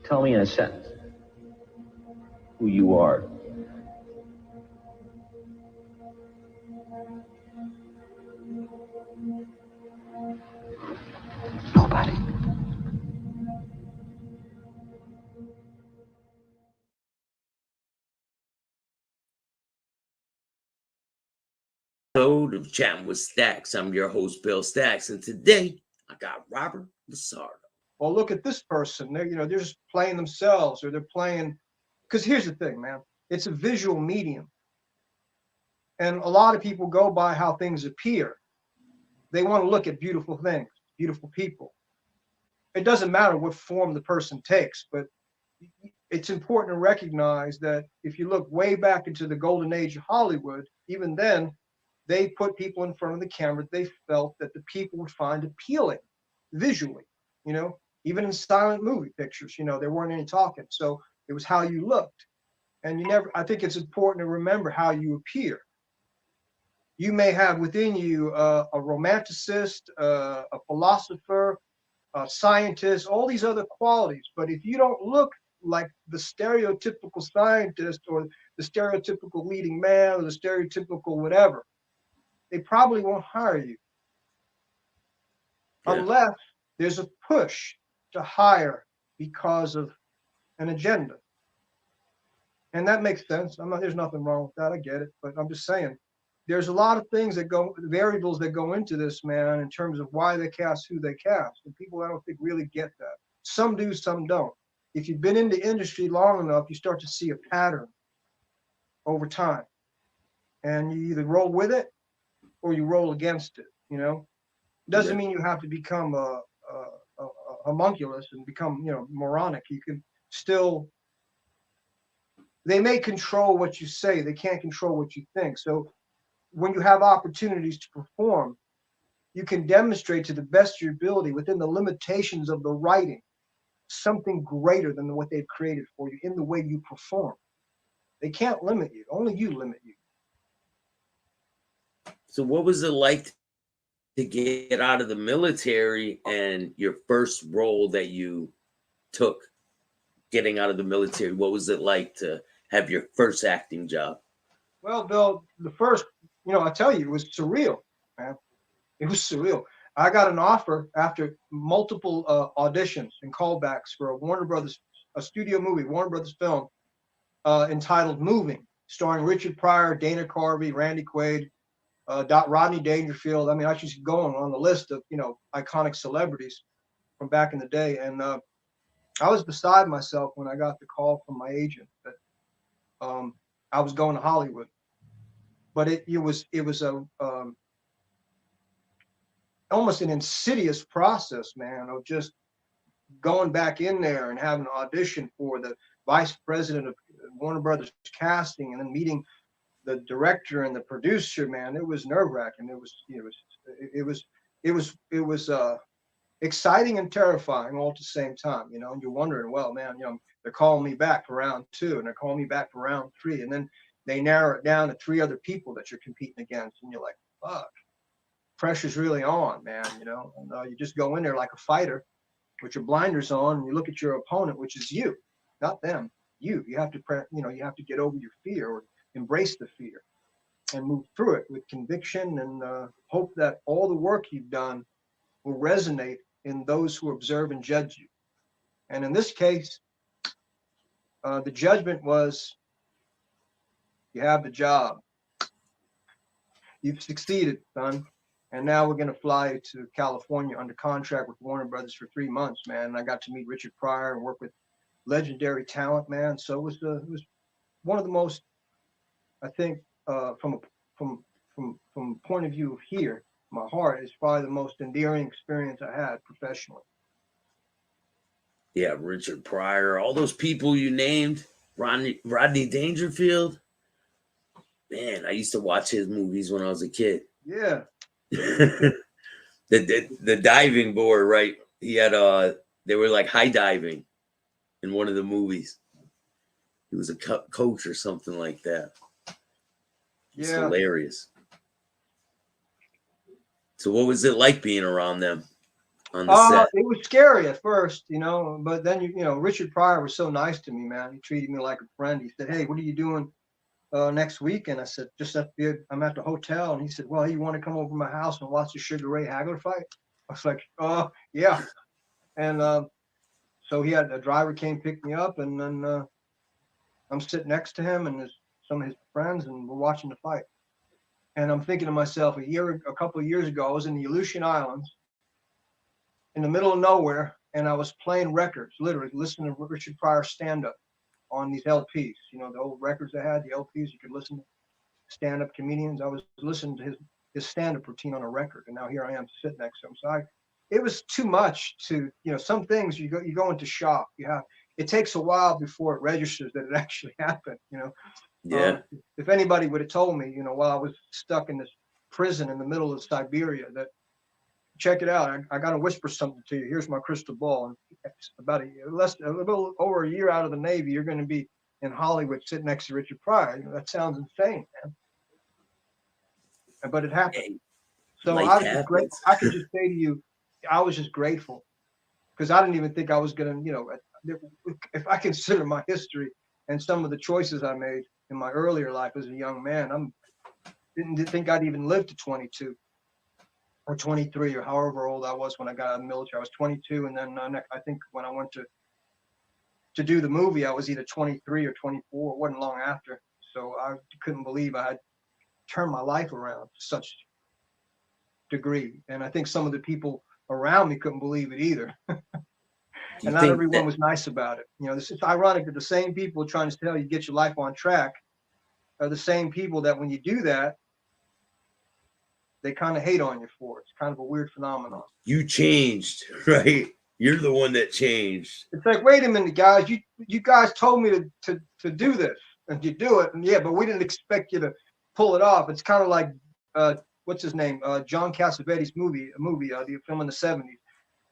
Tell me in a sentence who you are. Nobody. Of Chatting with Staxx. I'm your host, Bill Staxx, and today I got Robert LaSardo. Well, look at this person. They're just playing themselves, or they're playing. Because here's the thing, man. It's a visual medium, and a lot of people go by how things appear. They want to look at beautiful things, beautiful people. It doesn't matter what form the person takes, but it's important to recognize that if you look way back into the golden age of Hollywood, even then, they put people in front of the camera they felt that the people would find appealing visually, even in silent movie pictures, there weren't any talking. So it was how you looked. And I think it's important to remember how you appear. You may have within you a romanticist, a philosopher, a scientist, all these other qualities. But if you don't look like the stereotypical scientist or the stereotypical leading man or the stereotypical whatever, they probably won't hire you. Yeah. Unless there's a push to hire because of an agenda. And that makes sense. There's nothing wrong with that. I get it. But I'm just saying, there's a lot of things variables that go into this, man, in terms of why they cast who they cast. And people, I don't think, really get that. Some do, some don't. If you've been in the industry long enough, you start to see a pattern over time. And you either roll with it or you roll against it, Doesn't mean you have to become a homunculus and become, moronic. You can still, they may control what you say. They can't control what you think. So when you have opportunities to perform, you can demonstrate to the best of your ability within the limitations of the writing, something greater than what they've created for you in the way you perform. They can't limit you. Only you limit you. So what was it like to get out of the military and your first role that you took getting out of the military? What was it like to have your first acting job? Well, Bill, the first, I tell you, it was surreal, man. It was surreal. I got an offer after multiple auditions and callbacks for a studio movie, Warner Brothers film, entitled Moving, starring Richard Pryor, Dana Carvey, Randy Quaid, Rodney Dangerfield. I mean, I should go on the list of, iconic celebrities from back in the day. And I was beside myself when I got the call from my agent that I was going to Hollywood. But it was a almost an insidious process, man, of just going back in there and having an audition for the vice president of Warner Brothers casting, and then meeting the director and the producer. Man, it was nerve-wracking. It was exciting and terrifying all at the same time, and you're wondering, well, man, they're calling me back for round 2 and they're calling me back for round 3, and then they narrow it down to 3 other people that you're competing against, and you're like, fuck, pressure's really on, man, and you just go in there like a fighter with your blinders on, and you look at your opponent, which is you, not them. You have to you have to get over your fear, or embrace the fear and move through it with conviction, and hope that all the work you've done will resonate in those who observe and judge you. And in this case, the judgment was, you have the job. you've succeeded, son. And now we're going to fly you to California under contract with Warner Brothers for 3 months, man. And I got to meet Richard Pryor and work with legendary talent, man. So it was one of the most, I think, from point of view of here, my heart is probably the most endearing experience I had professionally. Yeah, Richard Pryor, all those people you named, Rodney Dangerfield. Man, I used to watch his movies when I was a kid. Yeah. the diving board, right? He had they were like high diving in one of the movies. He was a coach or something like that. It's hilarious. So what was it like being around them on the set? It was scary at first, you know, but then you know, Richard Pryor was so nice to me, man. He treated me like a friend. He said, "Hey, what are you doing next week?" And I said, I'm at the hotel. And he said, "Well, you want to come over to my house and watch the Sugar Ray Hagler fight?" I was like, "Oh, yeah." And so he had a driver came pick me up, and then I'm sitting next to him and some of his friends, and we're watching the fight. And I'm thinking to myself, a couple of years ago, I was in the Aleutian Islands in the middle of nowhere, and I was playing records, literally listening to Richard Pryor stand-up on these LPs, you know, the old records they had, the LPs, you could listen to stand-up comedians. I was listening to his stand-up routine on a record, and now here I am sitting next to him. So it was too much to, you know, some things you go into shock. It takes a while before it registers that it actually happened, you know. Yeah. If anybody would have told me, you know, while I was stuck in this prison in the middle of Siberia, that check it out, I got to whisper something to you. Here's my crystal ball. And about a little over a year out of the Navy, you're going to be in Hollywood sitting next to Richard Pryor. You know, that sounds insane, man. But it happened. So I was just grateful. I could just say to you, I was just grateful because I didn't even think I was going to, you know, if I consider my history and some of the choices I made in my earlier life as a young man, didn't think I'd even live to 22 or 23 or however old I was when I got out of the military. I was 22, and then I think when I went to do the movie, I was either 23 or 24. It wasn't long after. So I couldn't believe I had turned my life around to such degree. And I think some of the people around me couldn't believe it either. And not everyone was nice about it. You know, it's ironic that the same people trying to tell you get your life on track are the same people that when you do that, they kind of hate on you for it. It's kind of a weird phenomenon. You changed, right? You're the one that changed. It's like, wait a minute, guys. You guys told me to do this, and you do it, and yeah, but we didn't expect you to pull it off. It's kind of like what's his name? John Cassavetes movie, the film in the 70s.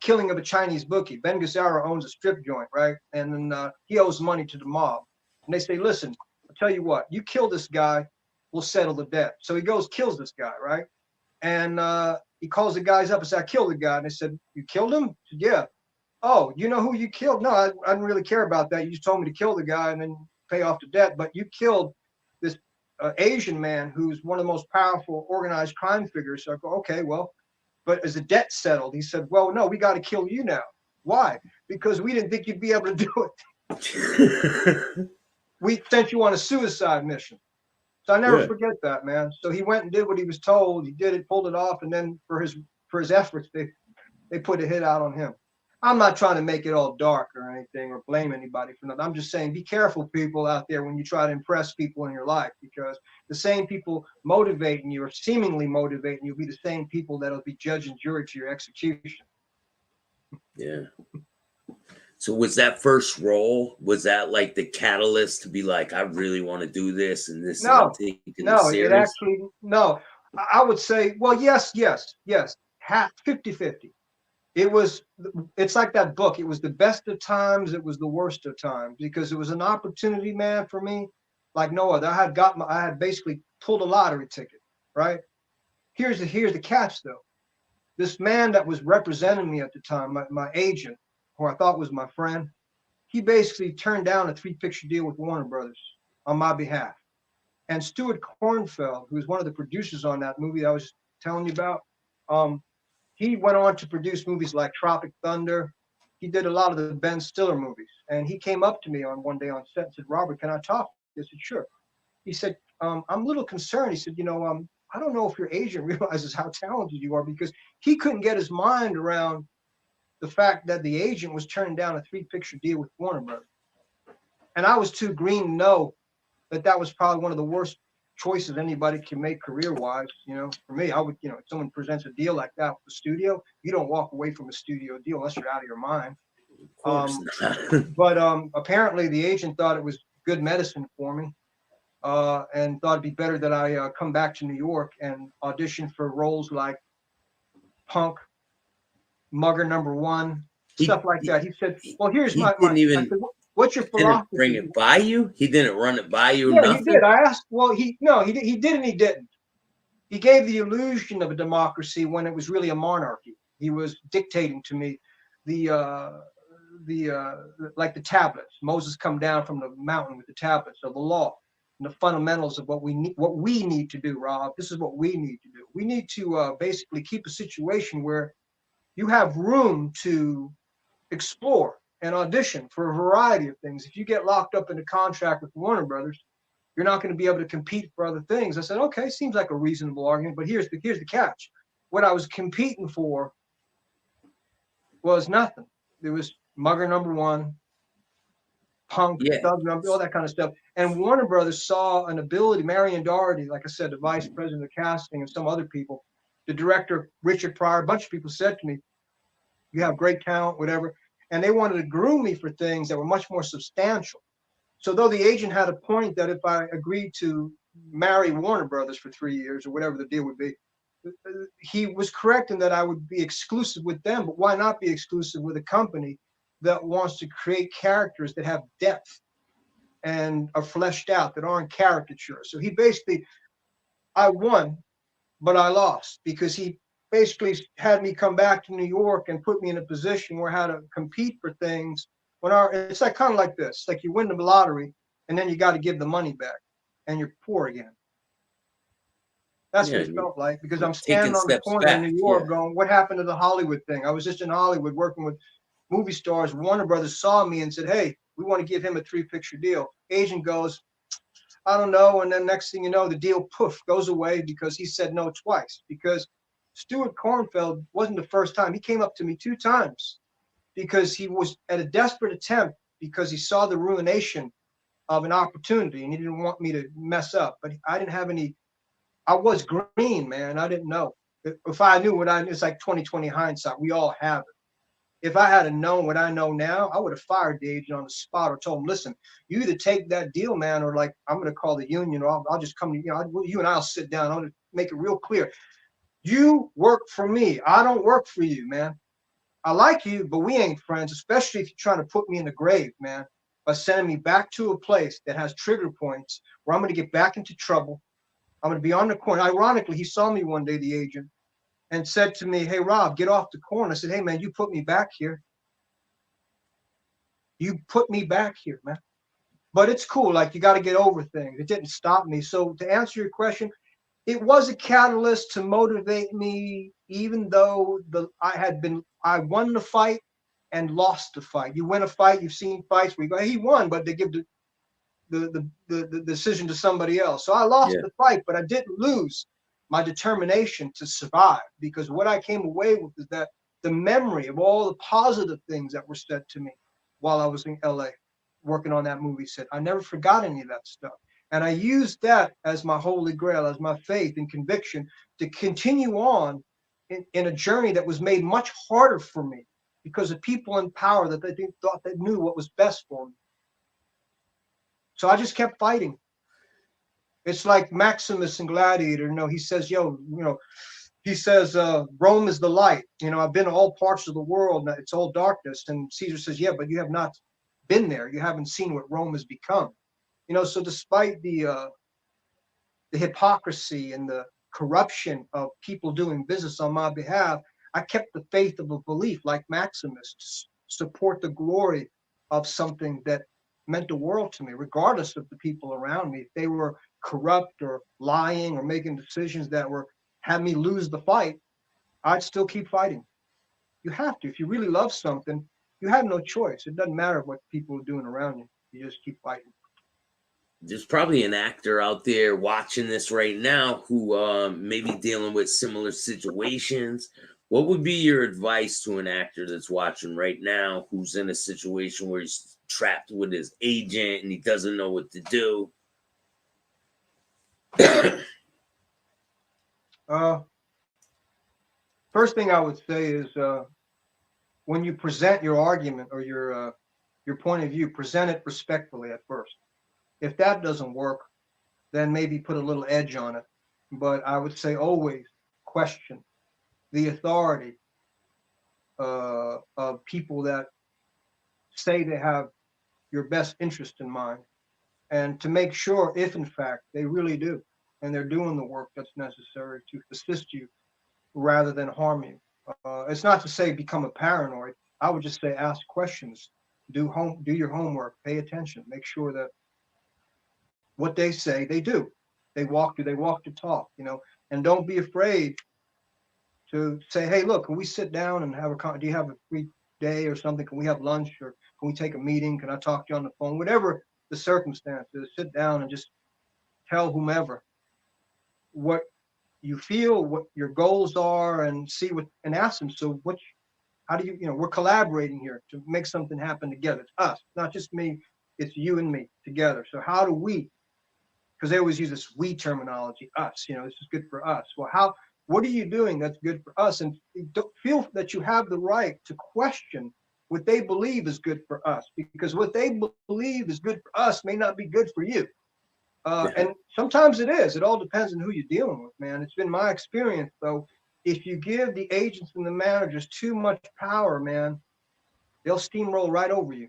Killing of a Chinese bookie. Ben Gazzara owns a strip joint, right? And then he owes money to the mob. And they say, listen, I'll tell you what, you kill this guy, we'll settle the debt. So he goes, kills this guy, right? And he calls the guys up and says, I killed the guy. And they said, you killed him? He said, yeah. Oh, you know who you killed? No, I didn't really care about that. You just told me to kill the guy and then pay off the debt. But you killed this Asian man who's one of the most powerful organized crime figures. So I go, okay, well, but is the debt settled? He said, well, no, we got to kill you now. Why? Because we didn't think you'd be able to do it. We sent you on a suicide mission. So I never forget that, man. So he went and did what he was told. He did it, pulled it off. And then for his efforts, they put a hit out on him. I'm not trying to make it all dark or anything or blame anybody for nothing. I'm just saying, be careful, people out there, when you try to impress people in your life, because the same people motivating you or seemingly motivating you will be the same people that'll be judge and jury to your execution. Yeah. So was that first role, was that like the catalyst to be like, I really want to do this and this? No, it actually, no. I would say, well, yes. 50-50. It's like that book. It was the best of times. It was the worst of times, because it was an opportunity, man, for me, like no other. I had basically pulled a lottery ticket, right? Here's the catch, though. This man that was representing me at the time, my agent, who I thought was my friend, he basically turned down a 3-picture deal with Warner Brothers on my behalf. And Stuart Kornfeld, who was one of the producers on that movie I was telling you about, he went on to produce movies like Tropic Thunder. He did a lot of the Ben Stiller movies. And he came up to me one day on set and said, Robert, can I talk? I said, sure. He said, I'm a little concerned. He said, you know, I don't know if your agent realizes how talented you are, because he couldn't get his mind around the fact that the agent was turning down a 3-picture deal with Warner Brothers. And I was too green to know that that was probably one of the worst choices anybody can make career-wise. You know, for me, I would, you know, if someone presents a deal like that with the studio, you don't walk away from a studio deal unless you're out of your mind. Of course not. But apparently the agent thought it was good medicine for me, and thought it'd be better that I come back to New York and audition for roles like Punk, Mugger #1, stuff like that. He said, well, here's he my didn't even, I said, what's your didn't philosophy? bring it by you? He didn't run it by you? Yeah, Nothing? he did. I asked, well, he did and he didn't. He gave the illusion of a democracy when it was really a monarchy. He was dictating to me the like the tablets. Moses come down from the mountain with the tablets of the law and the fundamentals of what we need to do, Rob. This is what we need to do. We need to basically keep a situation where you have room to explore and audition for a variety of things. If you get locked up in a contract with Warner Brothers, you're not going to be able to compete for other things. I said, okay, seems like a reasonable argument, but here's the catch. What I was competing for was nothing. There was Mugger #1, Punk, Yeah. Thug number, all that kind of stuff. And Warner Brothers saw an ability. Marion Doherty, like I said, the vice president of casting, and some other people, the director, Richard Pryor, a bunch of people said to me, you have great talent, whatever. And they wanted to groom me for things that were much more substantial. So though the agent had a point that if I agreed to marry Warner Brothers for 3 years or whatever the deal would be, he was correct in that I would be exclusive with them. But why not be exclusive with a company that wants to create characters that have depth and are fleshed out, that aren't caricatures? So he basically, I won, but I lost, because he basically had me come back to New York and put me in a position where I had to compete for things. It's like kind of like this, like you win the lottery and then you got to give the money back and you're poor again. That's what it felt like, because I'm standing on the corner in New York going, what happened to the Hollywood thing? I was just in Hollywood working with movie stars. Warner Brothers saw me and said, hey, we want to give him a 3-picture deal. Agent goes, I don't know. And then next thing you know, the deal poof goes away because he said no twice. Because Stuart Kornfeld wasn't the first time. He came up to me 2 times because he was at a desperate attempt, because he saw the ruination of an opportunity and he didn't want me to mess up. But I didn't have any, I was green, man. I didn't know. If I knew what I knew, it's like 20/20 hindsight. We all have it. If I had known what I know now, I would have fired the agent on the spot or told him, listen, you either take that deal, man, or like, I'm going to call the union, or I'll just come to, you and I'll sit down. I'm going to make it real clear. You work for me. I don't work for you, man. I like you, but we ain't friends, especially if you're trying to put me in the grave, man, by sending me back to a place that has trigger points where I'm going to get back into trouble. I'm going to be on the corner. Ironically, he saw me one day, the agent, and said to me, hey, Rob, get off the corner. I said, hey, man, you put me back here. You put me back here, man. But it's cool. Like, you got to get over things. It didn't stop me. So to answer your question, it was a catalyst to motivate me, even though I won the fight and lost the fight. You win a fight, you've seen fights where you go, hey, he won, but they give the decision to somebody else. So I lost the fight, but I didn't lose my determination to survive, because what I came away with is that the memory of all the positive things that were said to me while I was in LA working on that movie set. I never forgot any of that stuff. And I used that as my holy grail, as my faith and conviction to continue on in a journey that was made much harder for me because of people in power that they thought they knew what was best for me. So I just kept fighting. It's like Maximus in Gladiator. He says, he says, Rome is the light. I've been to all parts of the world. It's all darkness. And Caesar says, yeah, but you have not been there. You haven't seen what Rome has become. So despite the hypocrisy and the corruption of people doing business on my behalf, I kept the faith of a belief like Maximus to support the glory of something that meant the world to me, regardless of the people around me. If they were corrupt or lying or making decisions that had me lose the fight, I'd still keep fighting. You have to. If you really love something, you have no choice. It doesn't matter what people are doing around you. You just keep fighting. there's probably an actor out there watching this right now who may be dealing with similar situations. What would be your advice to an actor that's watching right now who's in a situation where he's trapped with his agent and he doesn't know what to do? First thing I would say is when you present your argument or your point of view, present it respectfully at first. If that doesn't work, then maybe put a little edge on it. But I would say always question the authority of people that say they have your best interest in mind, and to make sure if in fact they really do and they're doing the work that's necessary to assist you rather than harm you. It's not to say become a paranoid. I would just say ask questions, do your homework, pay attention, make sure that what they say they do. They walk the talk, you know, and don't be afraid to say, hey, look, can we sit down and have do you have a free day or something? Can we have lunch, or can we take a meeting? Can I talk to you on the phone? Whatever the circumstances, sit down and just tell whomever what you feel, what your goals are, and see what, and ask them. So how do you know, we're collaborating here to make something happen together. It's us, not just me. It's you and me together. So how do we, because they always use this we terminology, us, you know, this is good for us. Well, what are you doing that's good for us? And don't feel that you have the right to question what they believe is good for us, because what they believe is good for us may not be good for you. And sometimes it is. It all depends on who you're dealing with, man. It's been my experience, though. If you give the agents and the managers too much power, man, they'll steamroll right over you.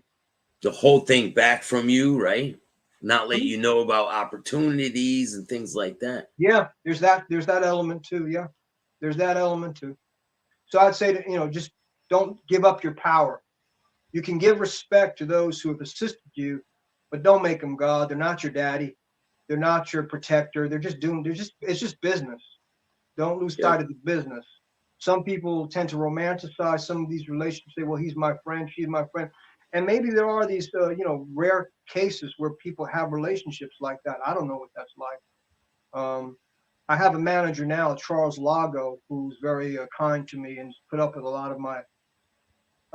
The whole thing back from you, right? Not let you know about opportunities and things like that. Yeah, there's that element too. Yeah, there's that element too. So I'd say that, you know, just don't give up your power. You can give respect to those who have assisted you, but don't make them God. They're not your daddy. They're not your protector. It's just business. Don't lose sight of the business. Some people tend to romanticize some of these relationships, say, well, he's my friend, she's my friend. And maybe there are these, you know, rare cases where people have relationships like that. I don't know what that's like. I have a manager now, Charles Lago, who's very kind to me and put up with a lot of my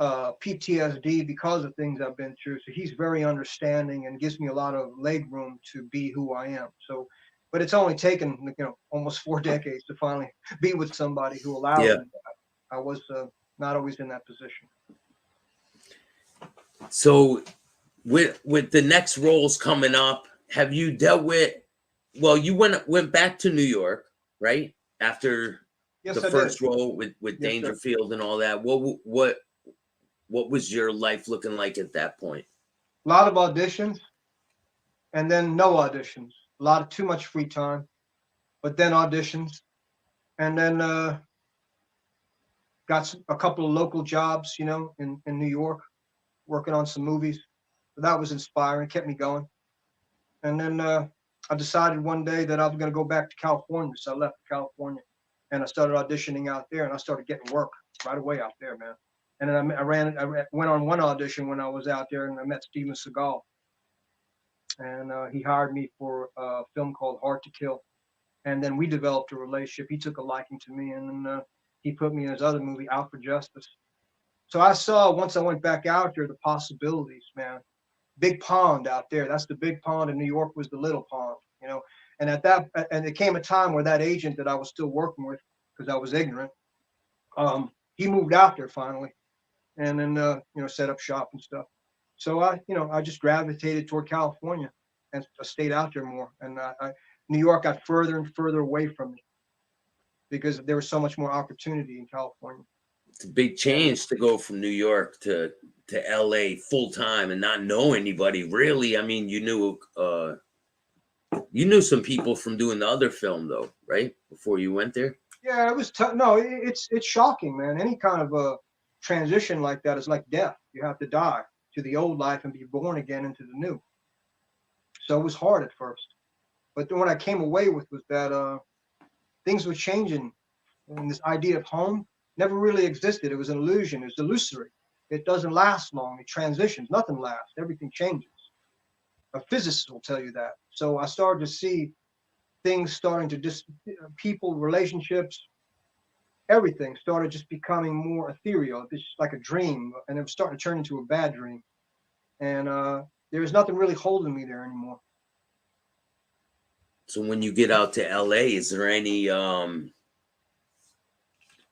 PTSD because of things I've been through. So he's very understanding and gives me a lot of leg room to be who I am. So, but it's only taken, you know, almost 4 decades to finally be with somebody who allowed me that. I was not always in that position. So with the next roles coming up, have you dealt with, well, you went back to New York, right? After the first role with Dangerfield and all that. What was your life looking like at that point? A lot of auditions and then no auditions. A lot of too much free time, but then auditions. And then got a couple of local jobs, you know, in New York, working on some movies. So that was inspiring, kept me going. And then I decided one day that I was going to go back to California. So I left California and I started auditioning out there, and I started getting work right away out there, man. And then I went on one audition when I was out there, and I met Steven Seagal. And he hired me for a film called Hard to Kill. And then we developed a relationship. He took a liking to me, and then he put me in his other movie, Out for Justice. So I saw, once I went back out there, the possibilities, man. Big pond out there. That's the big pond, and New York was the little pond, you know. And and it came a time where that agent that I was still working with, because I was ignorant, he moved out there finally, and then you know, set up shop and stuff. So I just gravitated toward California and I stayed out there more. And New York got further and further away from me because there was so much more opportunity in California. It's a big change to go from New York to LA full time and not know anybody really. I mean, you knew some people from doing the other film though, right? Before you went there. Yeah, it was tough. No, it's shocking, man. Any kind of a transition like that is like death. You have to die to the old life and be born again into the new. So it was hard at first, but then what I came away with was that things were changing, and this idea of home never really existed. It was an illusion. It was illusory. It doesn't last long. It transitions. Nothing lasts. Everything changes. A physicist will tell you that. So I started to see things starting to just people, relationships, everything started just becoming more ethereal. It's just like a dream, and it was starting to turn into a bad dream. And there was nothing really holding me there anymore. So when you get out to LA, is there any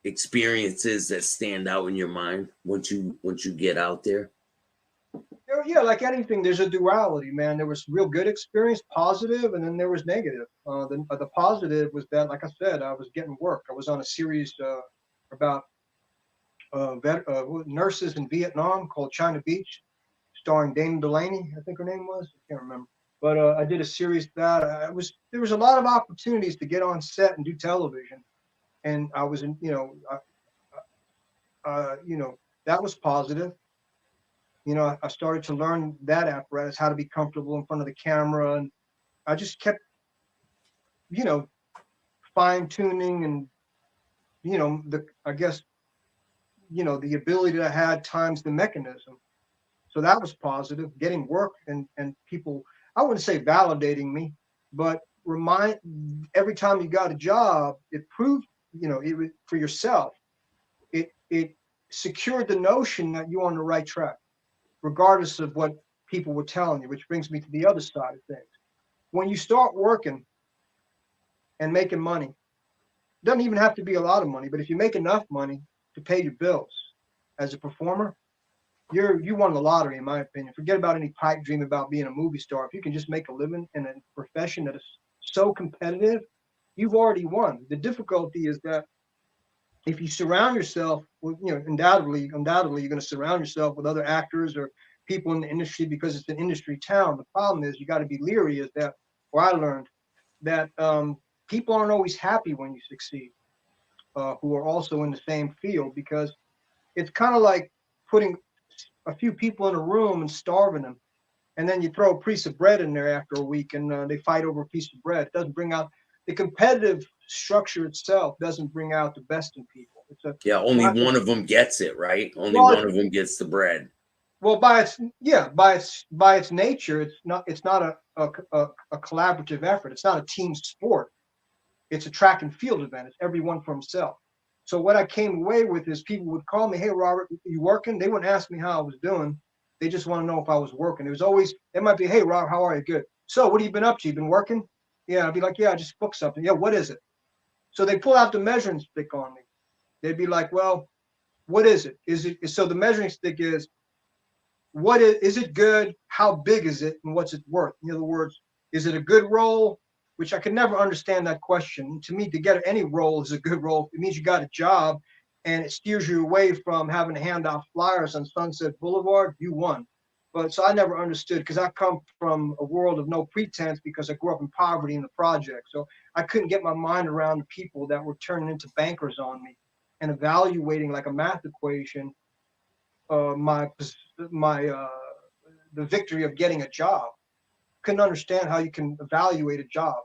experiences that stand out in your mind once you get out there? Yeah, like anything, there's a duality, man. There was real good experience, positive, and then there was negative. The positive was that, like I said, I was getting work. I was on a series about nurses in Vietnam called China Beach, starring Dana Delaney, I think her name was. I can't remember. But I did a series that there was a lot of opportunities to get on set and do television, and I was in, that was positive. I started to learn that apparatus, how to be comfortable in front of the camera, and I just kept, fine tuning and, I guess, the ability that I had times the mechanism. So that was positive, getting work and people, I wouldn't say validating me, but every time you got a job, it proved, it was for yourself. It secured the notion that you're on the right track, regardless of what people were telling you, which brings me to the other side of things. When you start working and making money, it doesn't even have to be a lot of money, but if you make enough money to pay your bills as a performer, you won the lottery, in my opinion. Forget about any pipe dream about being a movie star. If you can just make a living in a profession that is so competitive, you've already won. The difficulty is that if you surround yourself with, undoubtedly you're going to surround yourself with other actors or people in the industry because it's an industry town. The problem is you got to be leery, is that, or I learned that people aren't always happy when you succeed, who are also in the same field, because it's kind of like putting a few people in a room and starving them, and then you throw a piece of bread in there after a week, and they fight over a piece of bread. It doesn't bring out the competitive structure itself. Doesn't bring out the best in people. Only one of them gets it, right? Only one of them gets the bread. Well, by its nature, it's not a collaborative effort. It's not a team sport. It's a track and field event. It's everyone for himself. So what I came away with is people would call me, "Hey, Robert, you working?" They wouldn't ask me how I was doing. They just want to know if I was working. It was always, it might be, "Hey, Robert, how are you?" "Good." "So what have you been up to? You been working?" "Yeah." I'd be like, "Yeah, I just booked something." "Yeah, what is it?" So they pull out the measuring stick on me. They'd be like, "Well, what is it? So the measuring stick is, is it good? How big is it? And what's it worth?" In other words, is it a good role? Which I could never understand that question. To me, to get any role is a good role. It means you got a job, and it steers you away from having to hand out flyers on Sunset Boulevard. You won. But so I never understood, because I come from a world of no pretense, because I grew up in poverty in the project. So I couldn't get my mind around the people that were turning into bankers on me and evaluating like a math equation the victory of getting a job. Couldn't understand how you can evaluate a job.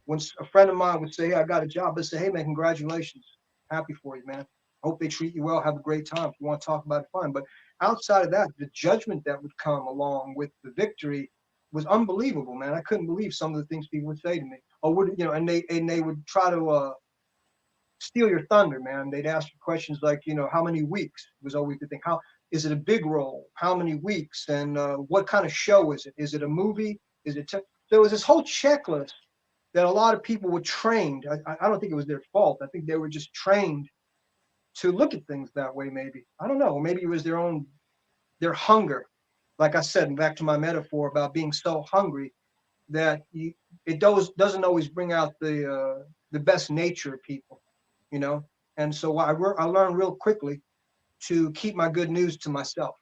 When a friend of mine would say, "Hey, I got a job," I'd say, "Hey, man, congratulations. Happy for you, man. Hope they treat you well. Have a great time. If you want to talk about it, fine." But outside of that, the judgment that would come along with the victory was unbelievable, man. I couldn't believe some of the things people would say to me. Or and they would try to steal your thunder, man. They'd ask you questions like, how many weeks? It was always the thing. How is it a big role? How many weeks? And what kind of show is it? Is it a movie? Is it? There was this whole checklist that a lot of people were trained. I don't think it was their fault. I think they were just trained to look at things that way. Maybe, I don't know. Maybe it was their hunger. Like I said, back to my metaphor about being so hungry that it doesn't always bring out the best nature of people. And so I learned real quickly to keep my good news to myself.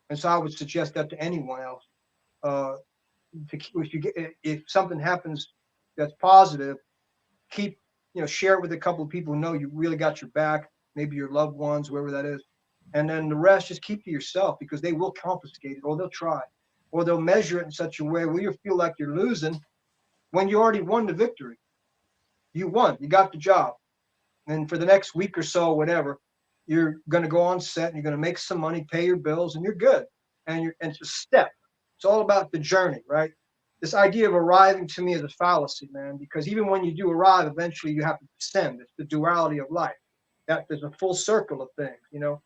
And so I would suggest that to anyone else. If something happens that's positive, share it with a couple of people who know you really got your back, maybe your loved ones, whoever that is. And then the rest, just keep to yourself, because they will confiscate it, or they'll try, or they'll measure it in such a way where you feel like you're losing when you already won the victory. You won, you got the job. And for the next week or so, whatever, you're going to go on set and you're going to make some money, pay your bills, and you're good. And it's a step. It's all about the journey, right? this idea of arriving to me is a fallacy, man, because even when you do arrive, eventually you have to descend. It's the duality of life. That there's a full circle of things, you know.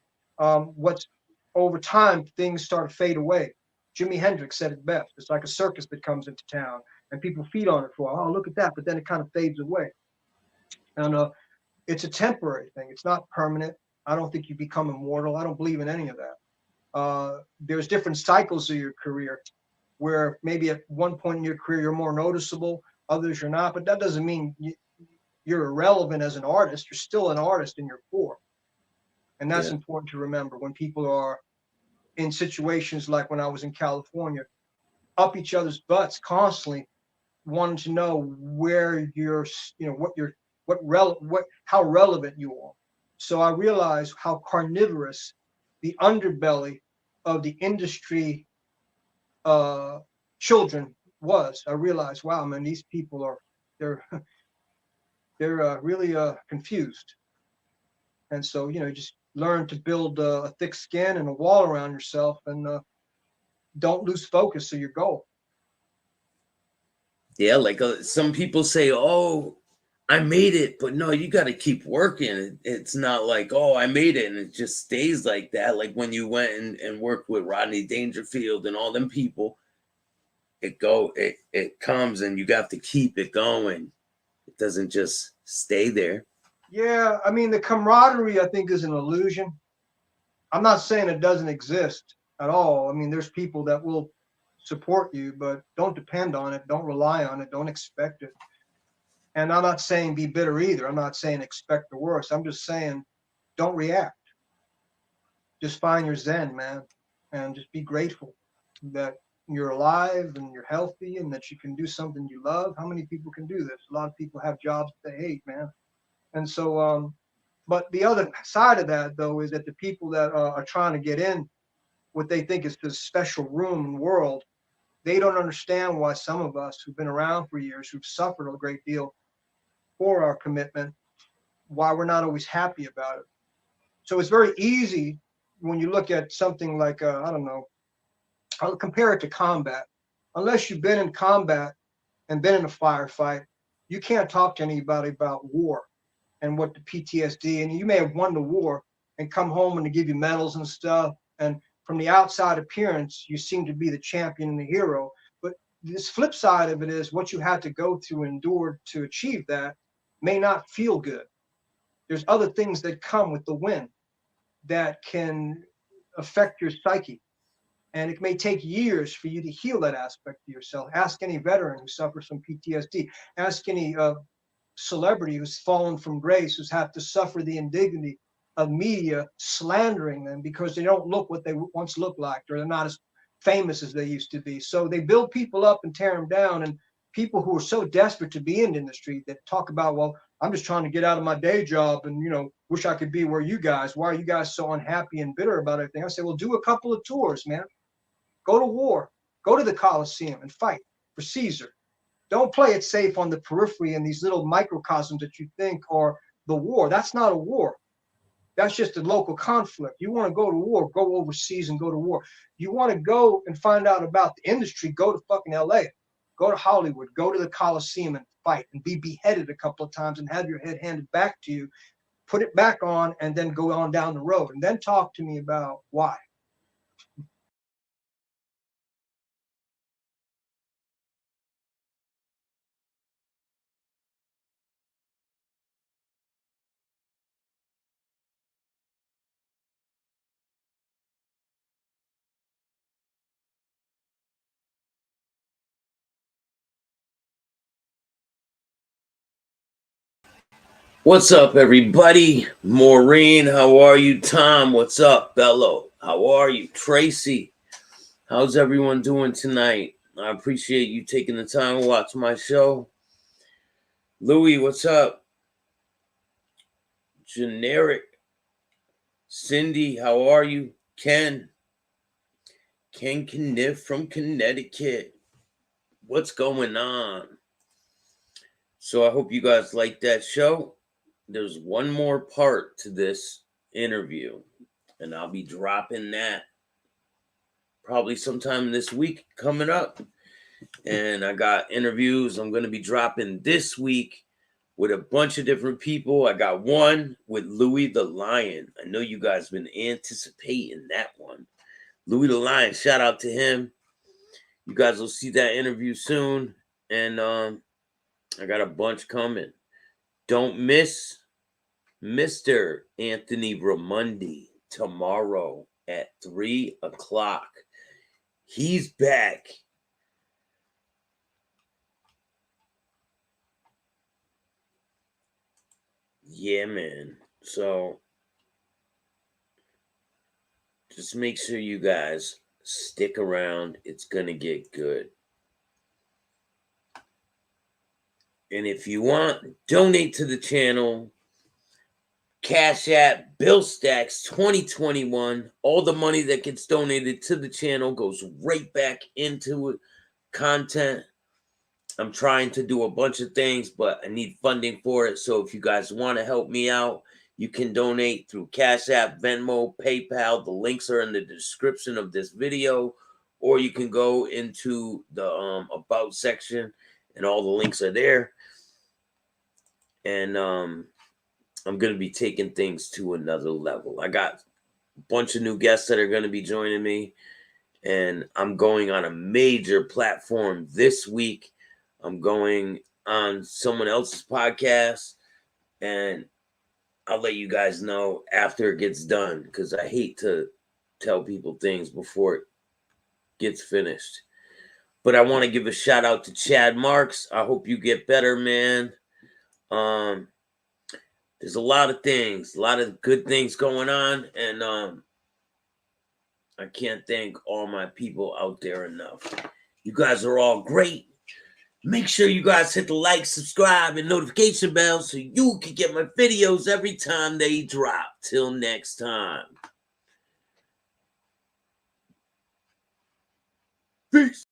What's over time, things start to fade away. Jimi Hendrix said it best. It's like a circus that comes into town and people feed on it for, oh, look at that, but then it kind of fades away. And it's a temporary thing. It's not permanent. I don't think you become immortal. I don't believe in any of that. There's different cycles of your career where maybe at one point in your career you're more noticeable, others you're not, but that doesn't mean you're irrelevant as an artist. You're still an artist in your core. And that's important to remember when people are in situations like when I was in California, up each other's butts constantly, wanting to know where you're, you know, how relevant you are. So I realized how carnivorous the underbelly of the industry children was. I realized, wow, man, these people are they're really confused. And so, you know, just learn to build a thick skin and a wall around yourself, and don't lose focus of your goal. Yeah, like some people say, oh, I made it, but no, you got to keep working. It's not like, oh, I made it and it just stays like that. Like when you went and worked with Rodney Dangerfield and all them people, it comes and you got to keep it going. It doesn't just stay there. Yeah, I mean, the camaraderie, I think, is an illusion. I'm not saying it doesn't exist at all. I mean, there's people that will support you, but don't depend on it. Don't rely on it. Don't expect it. And I'm not saying be bitter either. I'm not saying expect the worst. I'm just saying don't react. Just find your zen, man, and just be grateful that you're alive and you're healthy and that you can do something you love. How many people can do this? A lot of people have jobs they hate, man. And so, but the other side of that, though, is that the people that are trying to get in what they think is this special room and world, they don't understand why some of us who've been around for years, who've suffered a great deal for our commitment, why we're not always happy about it. So it's very easy when you look at something like, I don't know, I'll compare it to combat. Unless you've been in combat and been in a firefight, you can't talk to anybody about war and what the PTSD, and you may have won the war and come home and they give you medals and stuff. And from the outside appearance, you seem to be the champion and the hero. But this flip side of it is what you had to go through and endure to achieve that may not feel good. There's other things that come with the win that can affect your psyche. And it may take years for you to heal that aspect of yourself. Ask any veteran who suffers from PTSD. Ask any celebrity who's fallen from grace, who's had to suffer the indignity of media slandering them because they don't look what they once looked like, or they're not as famous as they used to be. So they build people up and tear them down. And people who are so desperate to be in the industry that talk about, well, I'm just trying to get out of my day job and, you know, wish I could be where you guys, why are you guys so unhappy and bitter about everything? I say, well, do a couple of tours, man. Go to war, go to the Coliseum and fight for Caesar. Don't play it safe on the periphery in these little microcosms that you think are the war. That's not a war. That's just a local conflict. You want to go to war, go overseas and go to war. You want to go and find out about the industry, go to fucking LA, go to Hollywood, go to the Coliseum and fight and be beheaded a couple of times and have your head handed back to you, put it back on, and then go on down the road. And then talk to me about why. What's up, everybody? Maureen, how are you? Tom, what's up? Bello, how are you? Tracy, how's everyone doing tonight? I appreciate you taking the time to watch my show. Louis, what's up? Generic. Cindy, how are you? Ken Kniff from Connecticut. What's going on? So I hope you guys like that show. There's one more part to this interview, and I'll be dropping that probably sometime this week coming up. And I got interviews I'm going to be dropping this week with a bunch of different people. I got one with Louis the Lion. I know you guys been anticipating that one. Louis the Lion, shout out to him. You guys will see that interview soon. And I got a bunch coming. Don't miss Mr. Anthony Ramundi tomorrow at 3 o'clock. He's back. Yeah, man. So just make sure you guys stick around. It's going to get good. And if you want, donate to the channel. Cash App, Bill Staxx 2021. All the money that gets donated to the channel goes right back into it. Content. I'm trying to do a bunch of things, but I need funding for it. So if you guys want to help me out, you can donate through Cash App, Venmo, PayPal. The links are in the description of this video. Or you can go into the About section, and all the links are there. And I'm going to be taking things to another level. I got a bunch of new guests that are going to be joining me. And I'm going on a major platform this week. I'm going on someone else's podcast. And I'll let you guys know after it gets done, because I hate to tell people things before it gets finished. But I want to give a shout out to Chad Marks. I hope you get better, man. There's a lot of things, a lot of good things going on, and I can't thank all my people out there enough. You guys are all great. Make sure you guys hit the like, subscribe, and notification bell so you can get my videos every time they drop. Till next time. Peace.